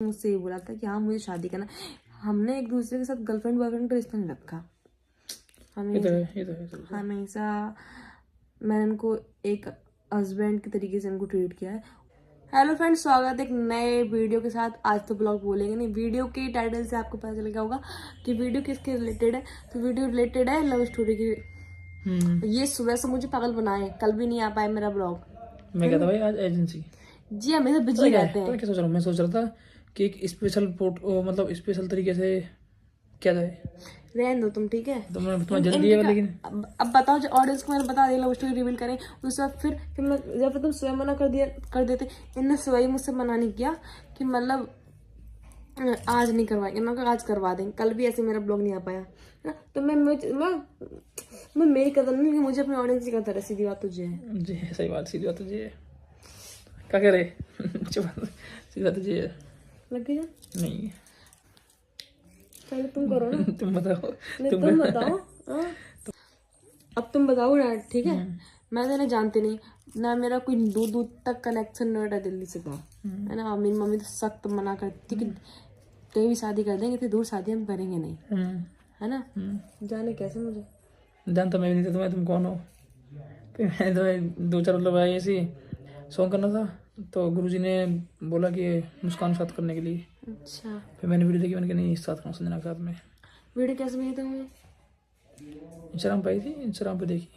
मुझसे ये बोला था कि हाँ मुझे शादी करना। हमने एक दूसरे के साथ गर्लफ्रेंड बॉयफ्रेंड का रिश्ता नहीं रखा। हमेशा मैंने इनको एक हस्बैंड के तरीके से इनको ट्रीट किया है। हेलो फ्रेंड्स, स्वागत है एक नए वीडियो के साथ। आज तो ब्लॉग बोलेंगे नहीं, वीडियो के टाइटल से आपको पता चल गया होगा कि वीडियो किसके रिलेटेड है। तो वीडियो रिलेटेड है लव स्टोरी की। ये सुबह से मुझे पागल बनाए, कल भी नहीं आ पाए मेरा ब्लॉग। मैं कहता भाई आज एजेंसी जी हमेशा बिजी रहते हैं। क्या सोच रहा हूँ, मैं सोच रहा था कि एक स्पेशल मतलब स्पेशल तरीके से क्या जाए। रहने दो तुम, ठीक है। तुम्हें जल्दी है लेकिन अब बताओ, जो ऑडियंस को मैंने बता दिया लव स्टोरी रिवील करें उसके बाद फिर मैं जब तुम स्वयं मना कर देते। इनने स्वयं मुझसे मना नहीं किया कि मतलब आज नहीं करवाएंगे। मैं आज करवा देंगे। कल भी ऐसे मेरा ब्लॉग नहीं आ पाया ना, तो मैं मेरी कदर नहीं कि मुझे अपने ऑडियंस की कदर है। सीधी बात तुझे है जी, सही बात, सीधी बात तुझे है। क्या करे सीधी बात तुझे है। लग गया नहीं, पहले तुम करो ना। तुम बताओ। तुम बताओ। अब तुम बताओ ना, ठीक है। मैं तो इन्हें जानती नहीं ना, मेरा कोई दूर दूर तक कनेक्शन नहीं है दिल्ली से है ना। मेरी मम्मी तो सख्त मना करती कि कहीं भी शादी कर देंगे तो दूर शादी हम करेंगे नहीं, है ना। जाने कैसे, मुझे जानता मैं भी नहीं था तुम कौन हो। फिर मैंने तो 2-4 मतलब ऐसे सॉन्ग करना था तो गुरुजी ने बोला कि मुस्कान साथ करने के लिए। अच्छा, फिर मैंने वीडियो देखी, मैंने कहा नहीं इस साथ करना, संजना के साथ में। वीडियो कैसे मिली तुम्हें? इंस्टाग्राम पे आई थी, इंस्टाग्राम पे देखी।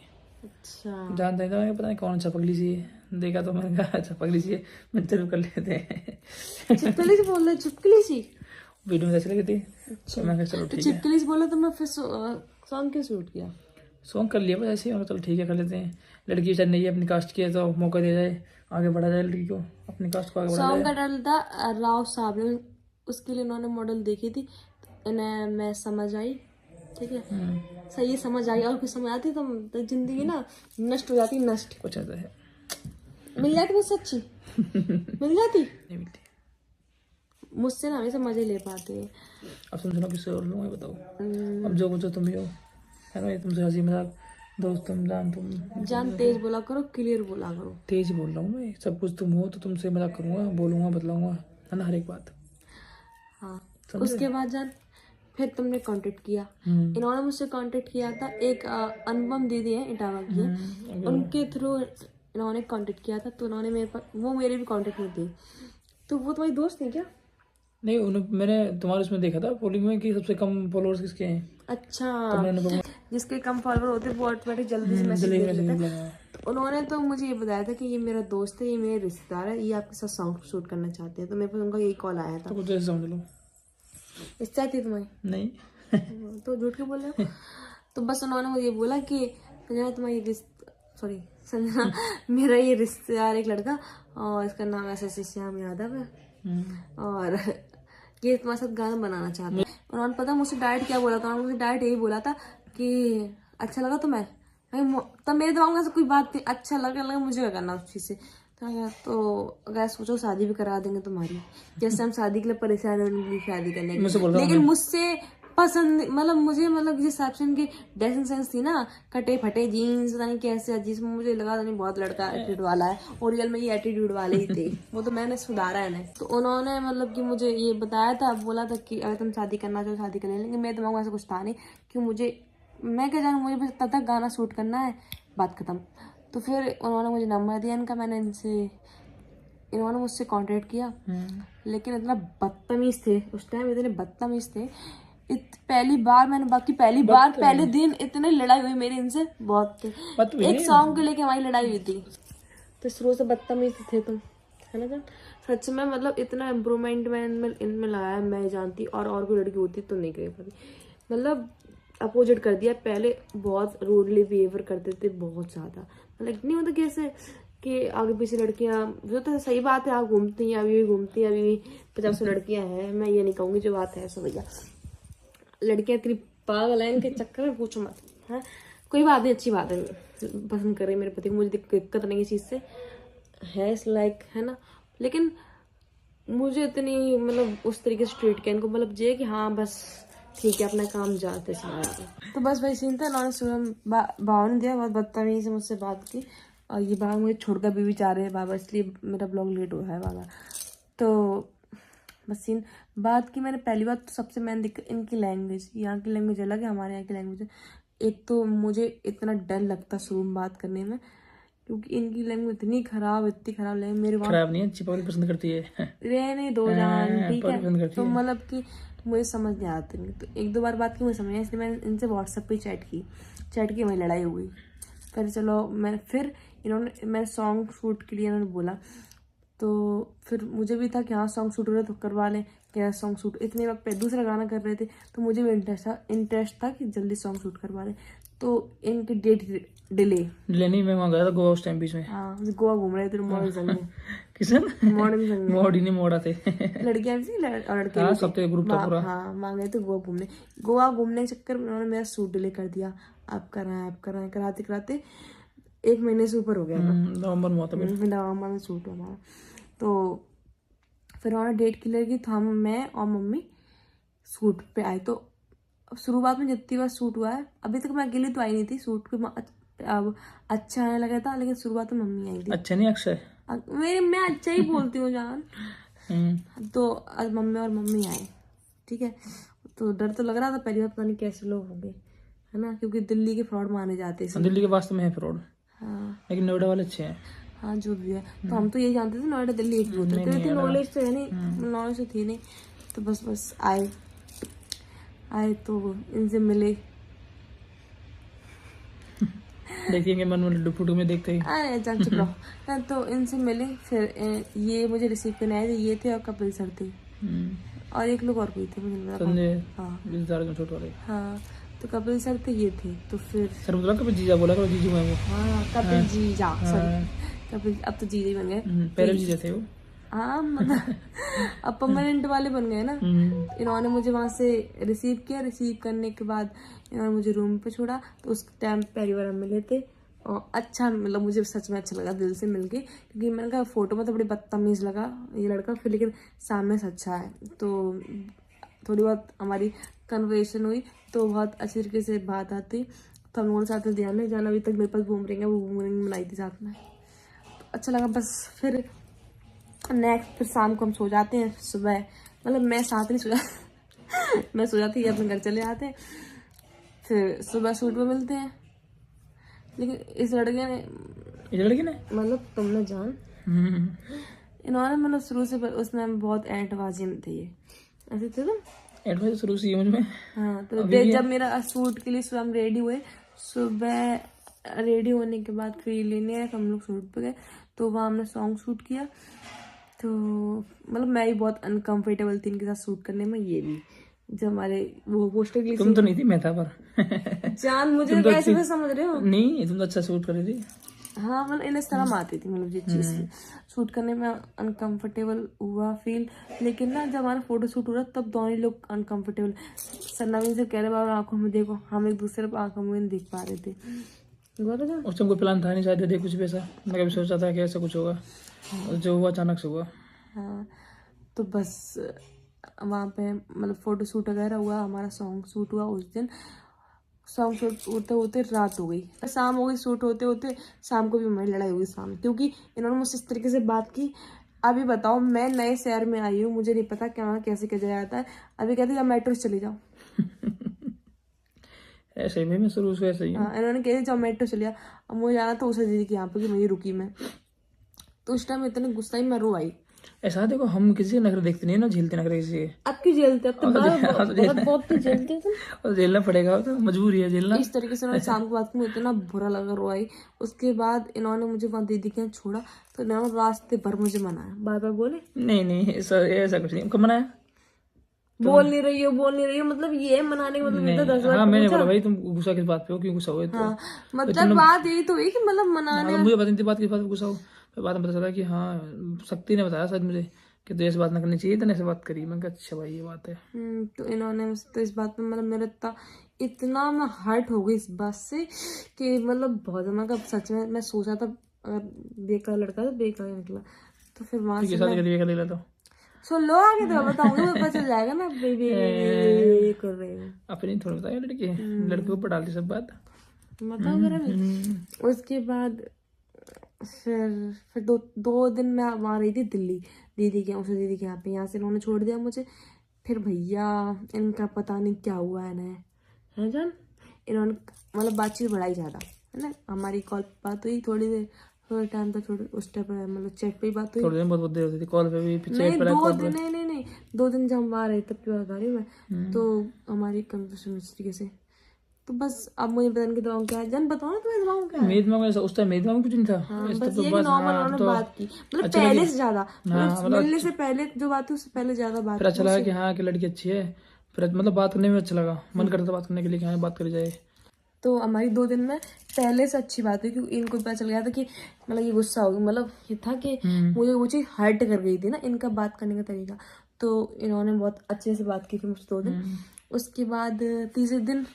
अच्छा, जानता ही था, मैं पता नहीं कौन सा पगली सी है। देखा तो मैंने कहा अच्छा पगली सी है, मैं जरूर कर लेते हैं। चिपकली से बोल रहे? चिपकली सी वीडियो में अच्छी लगी थी। अच्छा, तो मैं कहा चलो तो ठीक है। चिपकली से बोला तो मैं फिर सॉन्ग क्यों शूट किया? सॉन्ग कर लिया बस ऐसे ही। चलो ठीक है कर लेते हैं। लड़की बेचारी नहीं है अपनी कास्ट की है तो मौका दिया जाए, आगे बढ़ा जाए लड़की को, अपनी कास्ट को आगे बढ़ा सॉन्ग का जाए। डाल था राव साहब ने, उसके लिए उन्होंने मॉडल देखी थी। इन्हें मैं समझ आई, ठीक है। सही समझ आई, और कुछ समझ आती तो जिंदगी ना नष्ट हो जाती। नष्ट कुछ ऐसा है। मिल जाती मुझसे अच्छी मिल जाती नहीं मिलती। मुझसे ना हमेशा मजे ले पाते हैं। अब तुम सुनो किससे और लूँगा बताओ। अब जो कुछ हो तुम ही हो, है ना। ये तुमसे हंसी मजाक दोस्त, तुम जान तेज बोला करो, क्लियर बोला करो। तेज ही बोल रहा हूँ मैं। सब कुछ तुम हो तो तुमसे मजाक करूंगा, बोलूंगा, बतलाऊंगा, है ना, हर एक बात। हाँ, समझे? उसके बाद जान फिर तुमने कांटेक्ट किया। इन्होंने मुझसे कांटेक्ट किया था, एक अनुपम दीदी है इटावा की, उनके थ्रू इन्होंने कांटेक्ट किया था। तो उन्होंने मेरे पास, वो मेरे भी कांटेक्ट में थी। तो वो तुम्हारी दोस्त थी क्या? नहीं, मैंने तुम्हारे उसमें देखा था पोलिंग में कि सबसे कम फॉलोअर्स किसके हैं। अच्छा, जिसके कम फॉलोअर होते वो ऑटोमेटिक जल्दी से मैसेज देख लेते हैं। तो उन्होंने तो मुझे ये बताया था कि ये मेरा दोस्त है, ये मेरे रिश्तेदार है, ये आपके साथ सॉन्ग शूट करना चाहते हैं। तो मेरे पास उनका यही कॉल आया था। तो कुछ ऐसे समझ लो। इच्छा थी तुम्हारी? नहीं। तो झूठ क्यों बोल रहे हो? तो बस उन्होंने मुझे ये बोला कि संजना तुम्हारी संजना मेरा ये रिश्तेदार एक लड़का, और इसका नाम ऐसे श्याम यादव है, और ये तुम्हारे साथ गाना बनाना चाहता है। उन्होंने पता मुझसे डायरेक्ट क्या बोला था? उन्होंने मुझे डायरेक्ट यही बोला था कि अच्छा लगा तुम्हें। तब मेरे दिमाग में ऐसा कोई बात थी, अच्छा लगा मुझे क्या करना उस चीज़ से। तो अगर सोचो शादी भी करा देंगे तुम्हारी, जैसे हम शादी के लिए परेशान होंगे शादी करने के, लेकिन मुझसे पसंद मतलब मुझे मतलब जिस हिसाब से उनकी ड्रेसिंग सेंस थी ना, कटे फटे जीन्स, पता नहीं कैसे, जिसमें मुझे लगा था नहीं बहुत लड़का एटीट्यूड वाला है, और रियल में ये एटीट्यूड वाले ही थे। वो तो मैंने सुधारा है ना। तो उन्होंने मतलब कि मुझे ये बताया था, बोला था कि अगर तुम शादी करना चाहो शादी कर लेंगे। मेरे दिमाग में ऐसा कुछ था नहीं कि मैं क्या जानूँ, मुझे बस पता था गाना शूट करना है, बात खत्म। तो फिर उन्होंने मुझे नंबर दिया इनका, इन्होंने मुझसे कांटेक्ट किया। लेकिन इतना बदतमीज थे उस टाइम, इतने बदतमीज थे। पहली बार पहले दिन इतने लड़ाई हुई मेरी इनसे, बहुत थे। एक सॉन्ग को लेके हमारी लड़ाई हुई थी। तो शुरू से बदतमीज थे तुम, है ना जान। सच में मतलब इतना इम्प्रूवमेंट मैं इनमें लगाया, मैं जानती। और कोई लड़की होती तो नहीं कर पाती। मतलब अपोजिट कर दिया। पहले बहुत रूडली बिहेवियर करते थे, बहुत ज्यादा। मतलब नहीं होता कैसे कि आगे पीछे लड़कियां, जो तो सही बात है, आप घूमती हैं, अभी भी घूमती हैं, अभी भी 50 लड़कियां हैं। मैं ये नहीं कहूंगी, जो बात है सो भैया, लड़कियां इतनी पागल है इनके चक्कर में, पूछो मत। है कोई बात नहीं, अच्छी बात है, पसंद कर रही मेरे पति, मुझे दिक्कत नहीं इस चीज से है, इस लाइक, है ना। लेकिन मुझे इतनी मतलब उस तरीके से ट्रीट किया इनको, मतलब ये कि हाँ बस ठीक है अपना काम जाते हैं। तो बस भाई सीन था। उन्होंने सुबह भाव ने दिया, बहुत बदतमीजी से मुझसे बात की। और ये बाबा मुझे छोड़कर भी चाह रहे हैं बाबा, इसलिए मेरा ब्लॉग लेट हुआ है बाबा। तो बस सीन। बात की मैंने पहली बात तो सबसे मैंने दिक्कत इनकी लैंग्वेज, यहाँ की लैंग्वेज अलग है, हमारे यहाँ की लैंग्वेज। एक तो मुझे इतना डर लगता शुरू में बात करने में, क्योंकि इनकी लैंग्वेज इतनी खराब लैंग्वेज। मेरे वहाँ खराब नहीं है, अच्छी पब्लिक पसंद करती है। रहने दो जान, ठीक पब्लिक पसंद है। करती तो है। मतलब कि मुझे समझ नहीं आती नहीं, तो एक दो बार बात की मुझे समझ आई, इसलिए मैंने इनसे व्हाट्सएप पे चैट की वही लड़ाई हो गई। फिर चलो मैंने सॉन्ग शूट के लिए इन्होंने बोला, तो फिर मुझे भी था कि हाँ सॉन्ग शूट हो रहा है तो करवा लें। क्या सॉन्ग शूट इतने वक्त पे दूसरा गाना कर रहे थे, तो मुझे भी इंटरेस्ट था कि जल्दी सॉन्ग शूट करवा लें। तो इनकी डेट डिले। नहीं, मैं वहाँ गया था गोवा उस टाइम बीच में। हाँ गोवा घूम रहे थे मॉडर्न संग में। किशन मॉडर्न संग में मोड़ ही नहीं मोड़ा थे। लड़कियां भी थी और लड़के हाँ, भी थे। सब थे, ग्रुप था पूरा। हाँ वहाँ गए थे गोवा घूमने के चक्कर में उन्होंने मेरा शूट डिले कर दिया। आप कराए कराते कराते 1 महीने से ऊपर हो गया था। नवंबर में हुआ था मेरा। नवंबर में शूट हुआ हमारा। तो फिर उन्होंने डेट क्लियर की, तो मैं और मम्मी शूट पे आए। तो शुरुआत में जितनी बार शूट हुआ है, अभी तक मैं अकेली तो आई नहीं थी शूट पे, अब अच्छा आने लगा था, लेकिन शुरुआत में मम्मी आई थी। अच्छा नहीं अक्षय? मैं अच्छा ही बोलती हूँ जान। तो आज मम्मी आए, ठीक है। तो डर तो लग रहा था पहली बार, पता नहीं कैसे लोग होंगे, है ना, क्योंकि दिल्ली के फ्रॉड माने जाते हैं। दिल्ली के वास्तव में है फ्रॉड, हाँ लेकिन नोएडा वाले अच्छे हैं। हाँ जो भी है, तो हम तो यही जानते थे नोएडा दिल्ली एक ही होता है, तो नॉलेज तो है नहीं, नॉलेज तो थी नहीं। तो बस आए तो इनसे मिले। देखेंगे मन में लड्डू फुटू में देखते ही। अरे चल चुप रहो। तो इनसे मिले, फिर ये मुझे रिसीव करने आए थे, ये थे और कपिल सर थे, और एक लोग और कोई थे मुझे नहीं पता। संजय, हाँ छोटे वाले। हाँ, तो कपिल सर थे, ये थे। तो फिर सर बोला कभी जीजा बोला कभी जीजू है वो। हाँ कपिल जीजा, सॉरी कपिल, अब तो जीजा ही बन गए। पहले जीजा थे वो। हाँ मतलब अब परमानेंट वाले बन गए ना। इन्होंने मुझे वहां से रिसीव किया, रिसीव करने के बाद इन्होंने मुझे रूम पे छोड़ा। तो उस टाइम पहली बार हम मिले थे, और अच्छा मतलब मुझे सच में अच्छा लगा दिल से मिलके, क्योंकि मैंने कहा फोटो में तो बड़ी बदतमीज लगा ये लड़का, फिर लेकिन सामने से अच्छा है। तो थोड़ी बहुत हमारी कन्वर्सेशन हुई, तो बहुत अच्छी तरीके से बात आती। तो हम लोगों साथ में ध्यान नहीं जाना, अभी तक मेरे पास बूमरिंग है, वो बूमरिंग बनाई थी साथ में, तो अच्छा लगा। बस फिर फिर शाम को हम सो जाते हैं, सुबह मतलब मैं साथ नहीं सोया मैं सो जाती, अपने घर चले जाते हैं, फिर सुबह शूट में मिलते हैं। लेकिन इस लड़के ने मतलब तुमने जान, इन्होंने मतलब शुरू से उसमें बहुत एंटबाजी में थे, ये ऐसे थे तुम एडवाइस शुरू से मुझ में। हाँ तो जब मेरा शूट के लिए सुबह हम रेडी हुए, सुबह रेडी होने के बाद फिर लेने आए, हम लोग शूट पे गए। तो वहाँ हमने सॉन्ग शूट किया। तो मतलब मैं भी बहुत अनकंफर्टेबल थी इनके साथ शूट करने में। ये भी जब हमारे वो पोस्टर के लिए तुम तो नहीं थी, मैं था पर जान मुझे तो कैसे समझ रहे हो? नहीं, तुम तो अच्छा शूट कर रही थी। हाँ मतलब इन्हें शर्म आती थी, मतलब ये चीज शूट करने में अनकंफर्टेबल हुआ फील। लेकिन ना जब हमारा फोटो शूट हो रहा तब दोनों लोग अनकंफर्टेबल, सन्नामी से कह रहे बाबा आंखों में देखो, हम एक दूसरे को आंखों में नहीं देख पा रहे थे। उस टाइम कोई प्लान था नहीं शायद, देख कुछ भी ऐसा, मैं कभी सोचा था कि ऐसा कुछ होगा, जो हुआ अचानक से हुआ। हाँ तो बस वहाँ पे मतलब फोटो शूट वगैरह हुआ, हमारा सॉन्ग शूट हुआ उस दिन। सॉन्ग शूट होते होते रात हो गई, शाम हो गई, शूट होते होते शाम को भी हमारी लड़ाई हुई शाम, क्योंकि इन्होंने मुझसे इस तरीके से बात की। अभी बताओ मैं नए शहर में आई हूँ, मुझे नहीं पता क्या कैसे किया जाता है। अभी कहते जब मेट्रो से चले जाओ ऐसे ही मैं शुरू से ऐसे ही। हाँ इन्होंने कह जाओ मेट्रो चले जाओ। अब मुझे जाना था उसे दीदी की यहाँ पे कि वहीं रुकी मैं, तो उस टाइम इतने गुस्सा ही मैं रो आई। ऐसा देखो हम किसी के नखरे देखते नहीं है ना, झेलते नखरे किसी के। अब क्यों झेलते, अब तो बहुत झेलते थे। और झेलना पड़ेगा, तो मजबूरी है झेलना। इस तरीके से उन्होंने शाम को बात की, मुझे इतना बुरा लगा, रो आई। उसके बाद इन्होंने मुझे वहाँ दीदी के यहाँ छोड़ा, तो इन्होंने रास्ते भर मुझे मनाया, बार बार बोले नहीं ऐसा कुछ नहीं। कब मनाया? बोल नहीं रही हो मतलब ये मनाने का मतलब 10 बार। हाँ मैंने बोला भाई तुम गुस्सा किस बात पे हो, क्यों गुस्सा हुए? हाँ मतलब बात यही तो हुई कि मतलब मनाने, मुझे पता नहीं थी बात किस बात पे गुस्सा हो। फिर बाद में पता चला कि हाँ शक्ति ने बताया शायद मुझे कि तो ऐसे बात ना करनी चाहिए, तो ऐसे बात करी। मैंने कहा अच्छा भाई ये बात है। तो इन्होंने तो इस बात पे मतलब मेरा इतना मैं हर्ट हो गई इस बात से कि मतलब बहुत ज्यादा, सच में मैं सोचा था अगर बेकार लड़का तो बेकार निकला। तो फिर वहां से सुन लो आगे तो बताऊंगी, पता चल जाएगा ना बेबी कर रहे हो अपनी थोड़ा बताया लड़के ऊपर डालती सब बात बताओ मेरा। उसके बाद फिर दो दिन मैं वहाँ रही थी दिल्ली। दीदी के यहाँ पे। यहाँ से इन्होंने छोड़ दिया मुझे। फिर भैया इनका पता नहीं क्या हुआ है जान, इन्होंने मतलब बातचीत बढ़ाई ज़्यादा, है ना। हमारी कॉल पे बात हुई थोड़ी देर, थोड़े टाइम तक, थोड़ी उस टाइम पर मतलब चैट पे ही बात हुई। थोड़ी देर बहुत देर होती थी कॉल पे भी, फिर नहीं चैट पे 2 दिन, नहीं 2 दिन जब हम वहाँ रहे तब की बात आ रही हूँ मैं। तो हमारी कन्वर्सेशन इस तरीके से, तो बस अब मुझे पता नहीं कि दबाव क्या है। जन बताओ ना तुम्हें दबाव क्या है। मेरे दिमाग में उस टाइम मेरे दिमाग में कुछ नहीं था। हाँ, इस बस तो ये बस नॉर्मल हाँ उन्होंने तो बात की, मतलब अच्छा पहले लगी। से ज्यादा, हाँ मतलब मतलब मिलने से पहले जो बात हुई उससे पहले ज्यादा बात फिर अच्छा हुई लगा उससे। कि हाँ कि लड़की अच्छी है, फिर मतलब बात करने में अच्छा लगा, मन करता था बात करने के लिए कि हाँ बात करी जाए। तो हमारी 2 दिन में पहले से अच्छी बात हुई, क्योंकि इनको पता चल गया था कि मतलब ये गुस्सा हो गया, मतलब ये था कि मुझे वो चीज़ हर्ट कर गई थी ना, इनका बात करने का तरीका। तो इन्होंने बहुत अच्छे से बात की फिर मुझसे 2 दिन। उसके बाद तीसरे दिन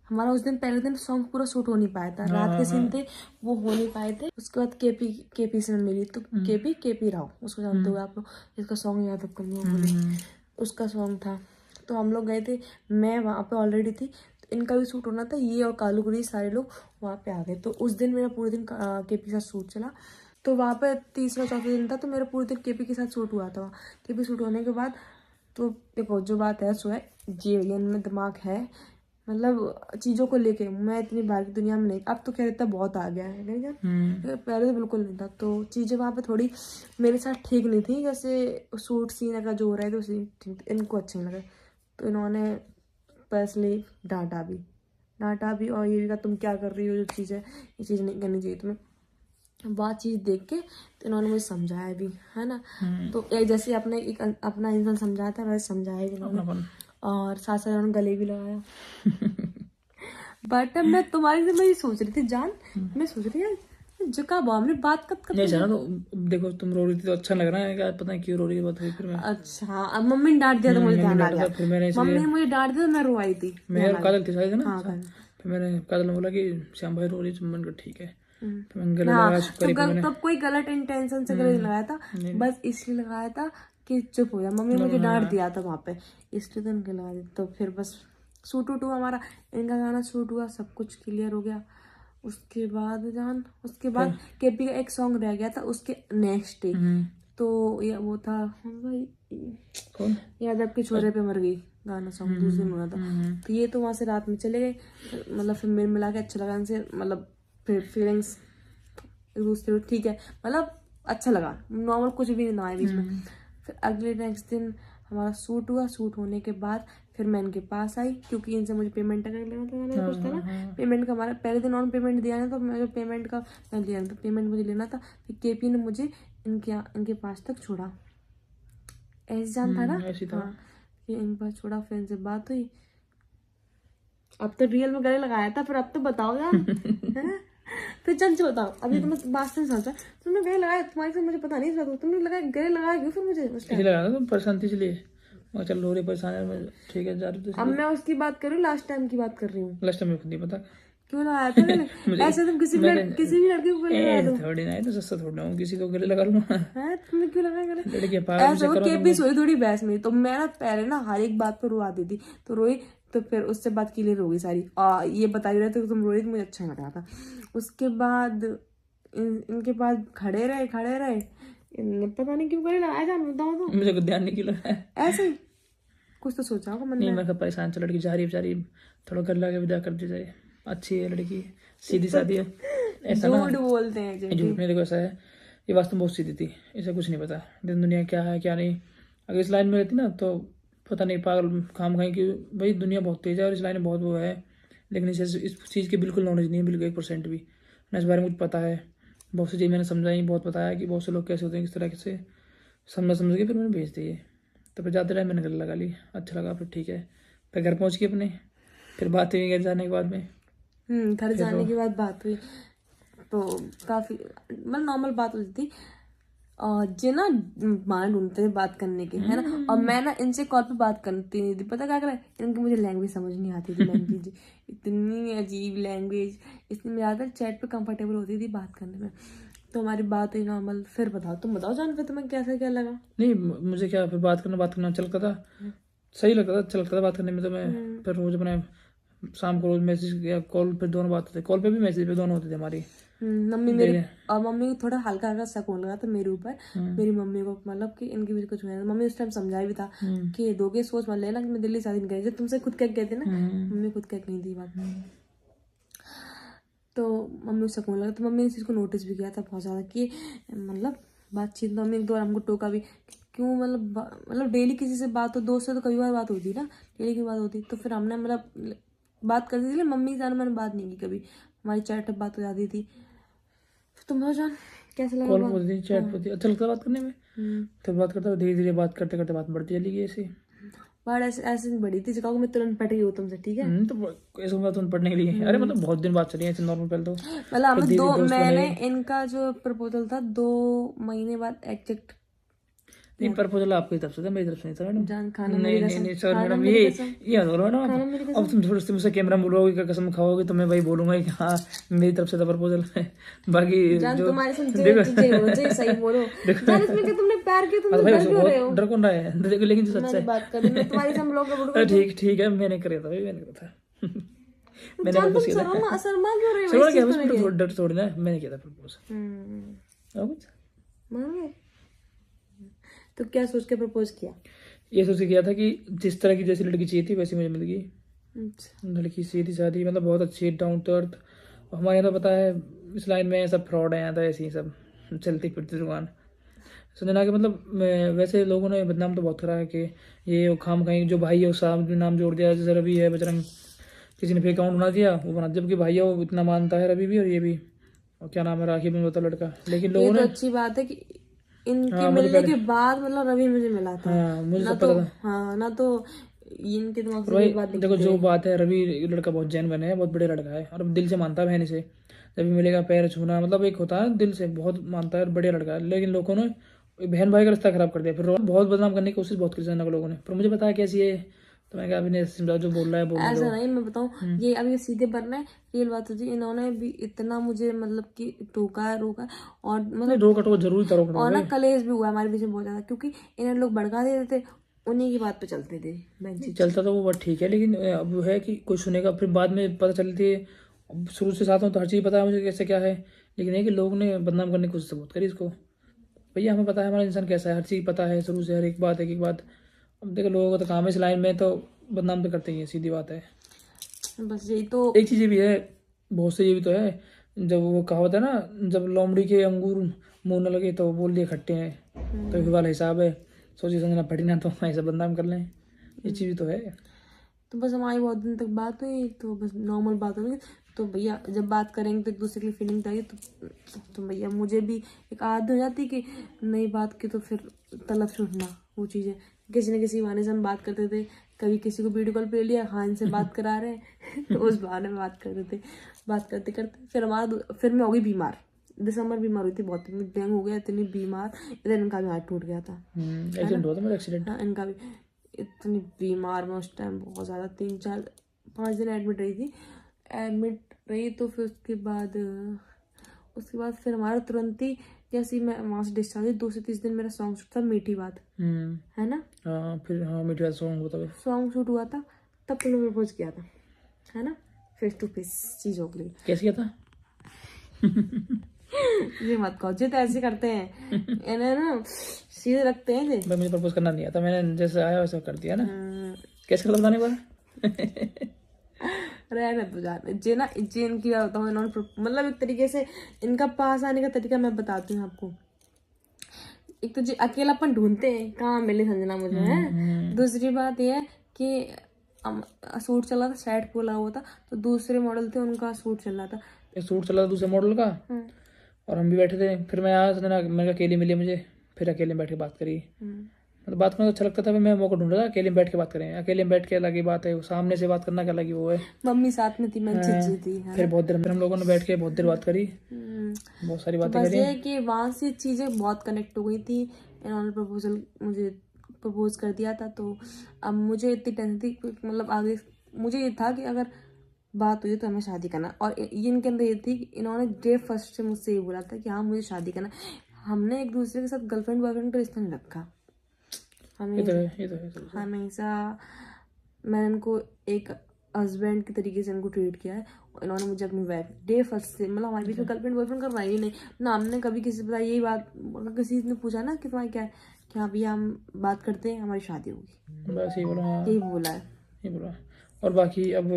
हमारा, उस दिन पहले दिन सॉन्ग पूरा शूट हो नहीं पाया था, रात के सीन थे वो हो नहीं पाए थे। उसके बाद केपी से मैं मिली, तो केपी राव, उसको जानते हो आप लोग, इसका सॉन्ग याद करनी बोले, उसका सॉन्ग था। तो हम लोग गए थे, मैं वहाँ पे ऑलरेडी थी, तो इनका भी शूट होना था, ये और कालू गुरी सारे लोग वहाँ पे आ गए। तो उस दिन मेरा पूरे दिन केपी के साथ शूट चला। तो वहाँ पे तीसरा चौथा दिन था, तो मेरा पूरे दिन केपी के साथ शूट हुआ था। केपी शूट होने के बाद तो देखो जो बात है सो है, ये इनमें दिमाग है, मतलब चीज़ों को लेके। मैं इतनी बाहर की दुनिया में नहीं, अब तो खैर इतना बहुत आ गया है, नहीं क्या, पहले तो बिल्कुल नहीं था। तो चीज़ें वहाँ पे थोड़ी मेरे साथ ठीक नहीं थी, जैसे सूट सीन का जो हो रहा है, तो सीन ठीक इनको अच्छे नहीं लगे। तो इन्होंने पर्सनली डांटा भी और ये भी कहा तुम क्या कर रही हो, जो चीज़ है ये चीज़ नहीं करनी चाहिए तुम्हें। बात चीज़ देख के तो इन्होंने मुझे समझाया भी, है ना। तो एक जैसे अपने एक अपना इंसान समझाता है वैसे समझाया भी इन्होंने, और साथ साथ उन्होंने गले भी लगाया। बट मैं तुम्हारी से मैं ये सोच रही थी जान, मैं सोच रही यार जुका बॉम ने बात कब नहीं जाना, तो देखो तुम रो रही थी तो अच्छा लग रहा है, क्या पता नहीं क्यों रो रही थी, बात हुई फिर मैं। अच्छा, अब मम्मी ने डांट दिया तो मुझे ध्यान आ गया, फिर मैंने मम्मी ने मुझे डांट दिया तो मैं रोई थी। मैं और काजल थी शायद ना। हाँ, फिर मैंने काजल ने बोला कि श्याम भाई रो रही, तो मैंने कहा ठीक है, तो मैंने गले लगाया चुप करी। तो तब कोई गलत इंटेंशन से गले नहीं लगाया था, बस इसलिए लगाया था कि चुप हो जा, मम्मी ने मुझे डांट दिया था वहाँ पे, इसलिए तो इनके लगा दिया। तो फिर बस शूट वूट हुआ हमारा, इनका गाना शूट हुआ, सब कुछ क्लियर हो गया। उसके बाद केपी का एक सॉन्ग रह गया था उसके नेक्स्ट डे, तो ये वो था भाई कौन यादव के छोरे पे मर गई, गाना सॉन्ग दूसरे दिन हुआ था। तो ये तो वहाँ से रात में चले गए, मतलब फिर मेरे मिला के अच्छा लगा इनसे, मतलब फिर फीलिंग्स एक दूसरे को ठीक है, मतलब अच्छा लगा, नॉर्मल कुछ भी नहीं आया बीच में। फिर अगले नेक्स्ट दिन हमारा शूट हुआ, शूट होने के बाद फिर मैं इनके पास आई, क्योंकि इनसे मुझे पेमेंट लेना था, कुछ था ना पेमेंट का, हमारा पहले दिन उन्होंने पेमेंट दिया ना, तो मैं पेमेंट का मैं लिया, तो पेमेंट मुझे लेना था। फिर केपी ने मुझे इनके पास तक छोड़ा, ऐसे जान था ना, हाँ कि इनके पास छोड़ा। फिर इनसे बात हुई, अब तो रियल में गले लगाया था, फिर अब तो बताओ यार है ना। फिर चल बताओ, अभी तो मैं बात से सोचा तुमने गले लगाया, तुम्हारे से मुझे पता नहीं था, तुमने लगाया गले लगाया क्यों फिर मुझे उस टाइम? इसलिए लगा था तुम परेशान थी इसलिए, मैं चल रो रही परेशान है, मैं ठीक है जा रही थी। अब मैं उसकी बात कर रही हूँ, लास्ट टाइम की बात कर रही हूँ। लास्ट टाइम मुझे नहीं पता क्यों लगाया था गले? ऐसे तुम किसी भी लड़की को गले लगा दो? थोड़ी ना है तो सस्ता थोड़ा हूँ, किसी को गले लगा लूंगा है, तुमने क्यों लगाया गले? लड़की ऐसे वो केपी सोई थोड़ी बहस में, तो मैं ना पहले ना हर एक बात पर रोआ देती, तो रोई, तो फिर उससे बात क्लियर हो गई सारी। ये बता ही रहे थे तुम रोई, तो मुझे अच्छा लगा था। उसके बाद इनके पास खड़े रहे, पता नहीं क्यों गले लगाया, जान बताओ तो। मुझे कुछ ध्यान नहीं क्यों लगा है, ऐसे ही कुछ तो सोचा होगा मन नहीं में। मैं परेशान, चल लड़की जा रही बेचारी, थोड़ा गले लगा विदा कर दी जाए, अच्छी है लड़की, सीधी सादी है, ऐसा ना झूठ बोलते हैं जी। झूठ नहीं, देखो ऐसा है, ये वास्तव में बहुत सीधी थी, इसे कुछ नहीं पता दिन दुनिया क्या है क्या नहीं। अगर इस लाइन में रहती ना तो पता नहीं पागल काम खाई कि भाई दुनिया बहुत तेज है और इस लाइन में बहुत वो है, लेकिन इसे इस चीज़ की बिल्कुल नॉलेज नहीं है, बिल्कुल 1% भी ना, इस बारे में मुझे पता है, बहुत सी चीज़ मैंने समझाई, बहुत बताया कि बहुत से लोग कैसे होते हैं, किस तरह से समझ के फिर मैंने भेज दिए। तो फिर जाते रहे, मैंने गले लगा ली, अच्छा लगा, फिर ठीक है, फिर घर पहुँच के अपने, फिर बात हुई घर जाने के बाद में। घर जाने के बाद बात हुई, तो काफ़ी मतलब नॉर्मल बात होती थी, और जे ना मान ढूंढते थे बात करने के, है ना। और मैं ना इनसे कॉल पे बात करती नहीं थी, पता क्या करा, इनकी मुझे लैंग्वेज समझ नहीं आती थी, लैंग्वेज इतनी अजीब लैंग्वेज, इसलिए मैं ज़्यादातर चैट पे कंफर्टेबल होती थी बात करने में। तो हमारी बात हुई नॉर्मल। फिर बताओ, तुम बताओ जान, फिर तुम्हें कैसा क्या लगा? नहीं मुझे क्या, फिर बात करना अच्छा लगता था, सही लगता था, अच्छा लगता था बात करने में। तो मैं फिर रोज अपने शाम को रोज मैसेज या कॉल पे दोनों बात होते, कॉल पे भी मैसेज पे दोनों होते थे हमारी, मम्मी मेरी और मम्मी को थोड़ा हल्का हल्का शक होने लगा था मेरे ऊपर, मेरी मम्मी को, मतलब कि इनके बीच कुछ हुआ है। मम्मी उस टाइम समझाया भी था कि दोगे सोच मत लेना कि मैं दिल्ली शादी नहीं करी, जब तुमसे खुद कह कहते ना, मम्मी खुद कह नहीं थी बात। तो मम्मी को शक होने लगा, तो मम्मी ने इस चीज़ को नोटिस भी किया था बहुत ज़्यादा कि मतलब बातचीत। मम्मी एक दो बार हमको टोका भी, क्यों मतलब डेली किसी से बात हो, दोस्त से तो कई बार बात होती ना, डेली की बात होती, तो फिर हमने मतलब बात करती थी, मम्मी के साथ मैंने बात नहीं की कभी, हमारी चैट पे बात हो जाती थी। तुम बताओ जान कैसे लगा कॉल बात? होती थी, चैट होती, अच्छा लगता बात करने में। तो बात करता धीरे धीरे बात करते करते बात बढ़ती चली गई ऐसे। बात ऐसे ऐसे नहीं बढ़ी थी, कहोगे मैं तुरंत पट गई हूँ तुमसे, ठीक है। तो ऐसा बात पढ़ने के लिए, अरे मतलब बहुत दिन बात चली ऐसे नॉर्मल, पहले तो मतलब हमें धीरे दो, दोस्त मैंने बने। इनका जो प्रपोजल था 2 महीने बाद एग्जैक्ट। नहीं, प्रपोजल आपकी तरफ से था, मेरी तरफ से नहीं था मैडम। जान खाना नहीं मेरी नहीं कसम, नहीं सर खाना मैडम, मेरी ये कसम, याद हो रहा है खाना ना मेरी अब कसम। तुम थोड़ी सी मुझसे कैमरा में बोलोगे क्या, कसम खाओगे तो मैं वही बोलूंगा कि हाँ मेरी तरफ से था प्रपोजल है। बाकी जान जो तुम्हारे साथ जो देखो चीजें होनी चाहिए सही बोलो जान, इसमें क्या तुमने प्यार किया, तुम भाई डर उसको क्यों रहे हो? बहुत डर कौन रहा है, देखो लेकिन जो सच मैंने है। बात करी, मैं तुम्हारे साथ ब्लॉग अपलोड अरे कर दूं? ठीक ठीक है, मैंने करा था भाई, मैंने करा था। मैंने जान प्रपोज तुम किया था। शर्मा क्यों रहे हो चलो इस क्या चीज को उसमें लेके? थोड़ा डर थोड़ी ना, मैंने किया था प्रपोज। और कुछ मान गए? तो क्या सोच के प्रपोज किया? ये सोच के किया था कि जिस तरह की जैसी लड़की चाहिए थी वैसी मुझे मिल गई। अच्छा। लड़की सीधी सादी, मतलब बहुत अच्छी, डाउन टू अर्थ। हमारे यहाँ तो पता है इस लाइन में सब फ्रॉड है, यहाँ तो ऐसी ही सब चलती फिरती दुकान। सुनना कि मतलब वैसे लोगों ने बदनाम तो बहुत करा है कि ये खाम खाई जो भाई है उस नाम जोड़ दिया, जैसे रवि है बजरंग, किसी ने फेक अकाउंट बना दिया वो बना, जबकि भाई है वो इतना मानता है रवि भी और ये भी, और क्या नाम है राखी में होता लड़का, लेकिन ये लोगों तो ने। अच्छी बात है कि इनके हाँ मुझे मिलने पहले, के बाद मतलब रवि मुझे मिला था, हाँ मुझे ना सब तो पता था। हाँ ना तो इनके दिमाग और से भाई ये बात देखो निकलती जो है। बात है, रवि लड़का बहुत जेन्युइन है, बहुत बढ़िया लड़का है और दिल से मानता है बहन से, जब भी मिलेगा पैर छूना, मतलब एक होता है दिल से बहुत मानता है और बढ़िया लड़का है। लेकिन लोगों ने बहन भाई का रिश्ता खराब कर दिया, फिर बहुत बदनाम करने की कोशिश बहुत की जनक लोगों ने, पर मुझे पता है कैसी है, तो मैं कहा अभी नहीं समझाओ, जो बोल रहा है बोलने ऐसा दो। नहीं, मैं बताऊं, ये अभी सीधे बनना है, रियल बात होती है। इन्होंने भी इतना मुझे मतलब कि टोका है, रोका है, और नहीं मतलब रोक टोक जरूरी था, रोक टोक और ना भाई। कलेश भी हुआ हमारे बीच में बहुत ज्यादा, क्योंकि इन्हें लोग भड़का देते थे, उन्हीं की बात पे चलते थे बेंची। चलता तो वो बात ठीक है, लेकिन अब है कि कोई सुनेगा, फिर बाद में पता चलती है। अब शुरू से साथ हूँ तो हर चीज़ पता है मुझे कैसे क्या है, लेकिन है कि लोग ने बदनाम करने की कोशिश बहुत करी इसको। भैया हमें पता है हमारा इंसान कैसा है, हर चीज़ पता है शुरू से, हर एक बात एक एक बात। अब देखो लोगों का तो काम है इस लाइन में, तो बदनाम तो करते ही है, सीधी बात है। बस यही तो। एक चीज़ ये भी है, बहुत से ये भी तो है, जब वो कहावत है ना, जब लोमड़ी के अंगूर मुंह न लगे तो बोल दिए खट्टे हैं, तो ये वाला हिसाब है, सोची समझना पड़ी ना तो ऐसा बदनाम कर लें, ये चीज़ भी तो है। तो बस हमारी बहुत दिन तक बात हुई, तो बस नॉर्मल बात होगी, तो भैया जब बात करेंगे तो एक दूसरे की फीलिंग चाहिए, तो भैया मुझे भी एक आदत हो जाती कि नई बात की तो फिर तलब छूटना, वो चीज़ें किसी न किसी बहाने से हम बात करते थे, कभी किसी को वीडियो कॉल पे ले लिया, हाँ इनसे बात करा रहे हैं तो उस बहाने में बात करते थे, बात करते करते फिर मैं हो गई बीमार, दिसंबर बीमार हुई थी बहुत, डेंगू हो गया, इतनी बीमार, इधर इनका भी हाथ टूट गया था। एक्सीडेंट हुआ था मेरा, एक्सीडेंट। हाँ इनका भी, इतनी बीमार मैं उस टाइम बहुत ज़्यादा, 3 4 5 दिन एडमिट रही थी, एडमिट रही, तो फिर उसके बाद फिर हमारा तुरंत ही जैसे ही मैं वहाँ से डिस्चार्ज हुई, 2 से 3 दिन मेरा सॉन्ग शूट था मीठी बात, है ना, हाँ फिर हाँ मीठा सॉन्ग होता है। सॉन्ग शूट हुआ था, तब तुमने प्रपोज किया था, है ना, फेस टू फेस चीज हो गई। कैसे किया था? ये मत कहो, जी तो ऐसे करते हैं इन्हें ना, सीधे रखते हैं जी। भाई मुझे प्रपोज करना नहीं आता, मैंने जैसे आया वैसा कर दिया ना। कैसे करता बताने वाला? रहने तो जाने जे ना, जे इनकी बात बताऊँ, इन्होंने मतलब एक तरीके से इनका पास आने का तरीका मैं बताती हूँ आपको। एक तो जी अकेलापन ढूंढते हैं, कहाँ मिले संजना मुझे, है। दूसरी बात यह है कि सूट चला था, सेट पोला हुआ था, तो दूसरे मॉडल थे उनका सूट चल रहा था, एक सूट चला था दूसरे मॉडल का, और हम भी बैठे थे, फिर मैं आया संजना, मैंने कहा अकेले मिली मुझे, फिर अकेले में बैठ के बात करी, मतलब बात करना तो अच्छा लगता था, मैं मौका ढूंढ रहा था अकेले में बैठ के बात करें, अकेले में बैठ के अलग ही बात है, सामने से बात करना क्या अलग ही वो है। मम्मी साथ में थी, मैं चिज्जी थी, है। फिर बहुत देर हम लोगों ने बैठ के बहुत देर बात करी, बहुत सारी तो बातें बस करी। ये है कि वहाँ से चीज़ें बहुत कनेक्ट हो गई थी, इन्होंने मुझे प्रपोज कर दिया था, तो अब मुझे इतनी टेंशन थी, मतलब आगे मुझे ये था कि अगर बात हुई तो हमें शादी करना, और ये इनके अंदर ये थी कि इन्होंने डे फर्स्ट से मुझसे ये बोला था कि हाँ मुझे शादी करना। हमने एक दूसरे के साथ गर्लफ्रेंड बॉयफ्रेंड का रिश्ता नहीं रखा, ये तो है, ये तो है। हमेशा मैंने इनको एक हस्बैंड के तरीके से इनको ट्रीट किया है। इन्होंने मुझे अपनी वाइफ डे फर्स्ट से, मतलब हमारे बीच में गर्लफ्रेंड बॉयफ्रेंड करवाई ही नहीं ना, हमने कभी किसी से बताया। यही बात अगर किसी ने पूछा ना कि तुम्हारा क्या है, कि हाँ भैया हम बात करते हैं, हमारी शादी होगी, बस यही बोला। हाँ यही बोला है। यही बोला। और बाकी अब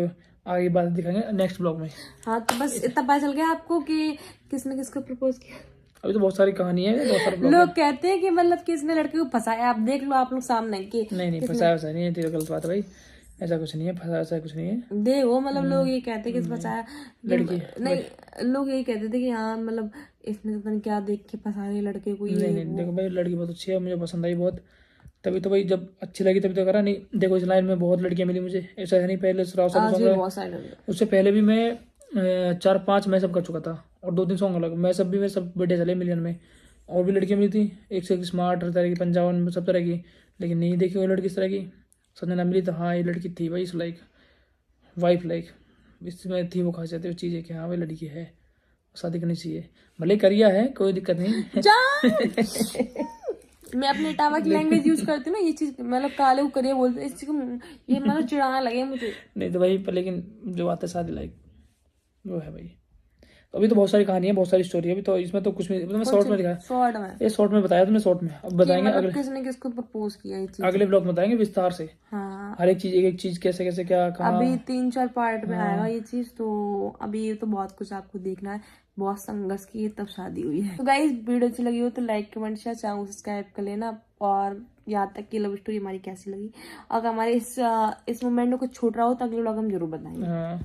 आगे बात दिखाएंगे नेक्स्ट ब्लॉग में। हाँ तो बस इतना पता चल गया आपको कि किसने किसको प्रपोज किया। अभी तो बहुत सारी कहानी है, बहुत सारे ब्लॉग। लोग कहते हैं कि मतलब किसने लड़के को फंसाया, आप देख लो आप लोग सामने कि नहीं फंसाया वैसा नहीं है, तेरी गलत बात है भाई, ऐसा कुछ नहीं है, फंसा ऐसा कुछ नहीं है। देखो मतलब लोग ये कहते हैं कि फंसाया, लड़की नहीं लोग यही कहते थे कि हाँ मतलब इसने पता नहीं क्या देख के फंसा रही लड़के को। ये नहीं देखो भाई, लड़की बहुत अच्छी है, मुझे पसंद आई बहुत, तभी तो भाई जब अच्छी लगी तभी तो करा। नहीं देखो इस लाइन में बहुत लड़कियां मिली मुझे, ऐसा है नहीं। पहले आज भी बहुत सारे लोग। उससे पहले भी मैं 4-5 मैसअप कर चुका था, और 2-3 सॉन्ग अलग मैसअप भी, मैं सब बढ़िया चले मिलियन में। और भी लड़कियां मिली थी, एक से एक स्मार्ट, हर तरह की, 55 सब तरह की, लेकिन नहीं देखी वो लड़की इस तरह की। संजना मिली तो हाँ ये लड़की थी भाई, इस लाइक वाइफ लाइक, इसमें थी वो खासियत, वो चीज़ है कि हाँ भाई लड़की है, शादी करनी चाहिए, भले करिया है कोई दिक्कत नहीं। मैं अपने इटावा की लैंग्वेज यूज करती हूँ ना, ये चीज मतलब काले को करिए बोलते हैं, इस चीज को ये मतलब चिढ़ाना लगे मुझे। नहीं तो भाई, पर लेकिन जो बात है शादी लाइक वो है भाई। तो अभी तो बहुत सारी कहानी है, बहुत सारी स्टोरी है अभी तो, इसमें तो कुछ भी मतलब मैं शॉर्ट में दिखाया, शॉर्ट में ये शॉर्ट में बताया तुमने, शॉर्ट में अब बताएंगे मतलब अगले किसने किसको प्रपोज किया ये चीज। अगले ब्लॉग में बताएंगे विस्तार से, हाँ हर एक चीज, एक एक चीज कैसे कैसे क्या कहाँ। अभी 3-4 पार्ट में आएगा ये चीज, तो अभी तो बहुत कुछ आपको देखना है, बहुत संघर्ष की तब शादी हुई है। तो गाइस वीडियो अच्छी लगी हो तो like comment share channel subscribe कर लेना, और यहाँ तक की लव स्टोरी हमारी कैसी लगी, अगर हमारे इस मोमेंट में कुछ छूट रहा हो तो अगले ब्लॉग हम जरूर बताएंगे। हाँ।